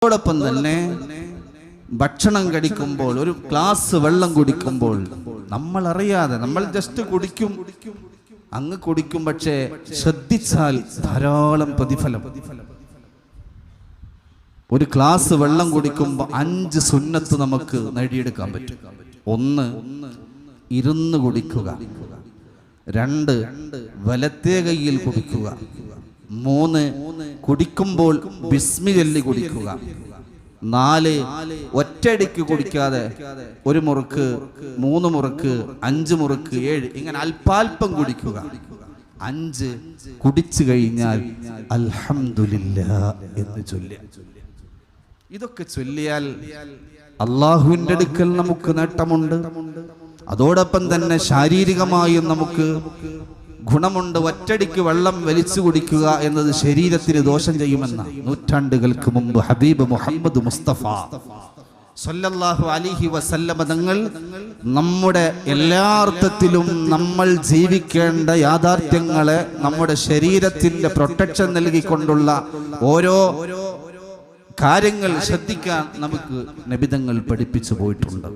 അതോടൊപ്പം തന്നെ ഭക്ഷണം കഴിക്കുമ്പോൾ ഒരു ഗ്ലാസ് വെള്ളം കുടിക്കുമ്പോൾ നമ്മൾ അറിയാതെ നമ്മൾ ജസ്റ്റ് കുടിക്കും, അങ്ങ് കുടിക്കും, പക്ഷേ ശ്രദ്ധിച്ചാൽ ധാരാളം പ്രതിഫലം. ഒരു ഗ്ലാസ് വെള്ളം കുടിക്കുമ്പോൾ 5 സുന്നത്ത് നമുക്ക് നേടിയെടുക്കാൻ പറ്റും. 1, ഇരുന്ന് കുടിക്കുക. 2, വലത്തേ കൈയിൽ കുടിക്കുക. 3, കുടിക്കുമ്പോൾ ബിസ്മി ചൊല്ലി കുടിക്കുക. 4, ഒറ്റയടിക്ക് കുടിക്കാതെ 1 മുറുക്ക്, 3 മുറുക്ക്, 5 മുറുക്ക്, 7 ഇങ്ങനെ അല്പാൽപ്പം കുടിക്കുക. 5 കുടിച്ചു കഴിഞ്ഞാൽ അൽഹംദുലില്ലാഹ് എന്ന് ചൊല്ലുക. ഇതൊക്കെ ചൊല്ലിയാൽ അല്ലാഹുവിൻ്റെ അടുക്കൽ നമുക്ക് നേട്ടമുണ്ട്. അതോടൊപ്പം തന്നെ ശാരീരികമായും നമുക്ക് ഗുണമുണ്ട്. ഒറ്റടിക്ക് വെള്ളം വലിച്ചു കുടിക്കുക എന്നത് ശരീരത്തിന് ദോഷം ചെയ്യുമെന്ന നൂറ്റാണ്ടുകൾക്ക് മുമ്പ് ഹബീബ് മുഹമ്മദ് മുസ്തഫ സല്ലല്ലാഹു അലൈഹി വസല്ലമ തങ്ങൾ നമ്മുടെ എല്ലാ അർത്ഥത്തിലും നമ്മൾ ജീവിക്കേണ്ട യാഥാർത്ഥ്യങ്ങളെ നമ്മുടെ ശരീരത്തിന്റെ പ്രൊട്ടക്ഷൻ നൽകിക്കൊണ്ടുള്ള ഓരോ കാര്യങ്ങൾ ശ്രദ്ധിക്കാൻ നമുക്ക് നബി തങ്ങൾ പഠിപ്പിച്ചു പോയിട്ടുണ്ട്.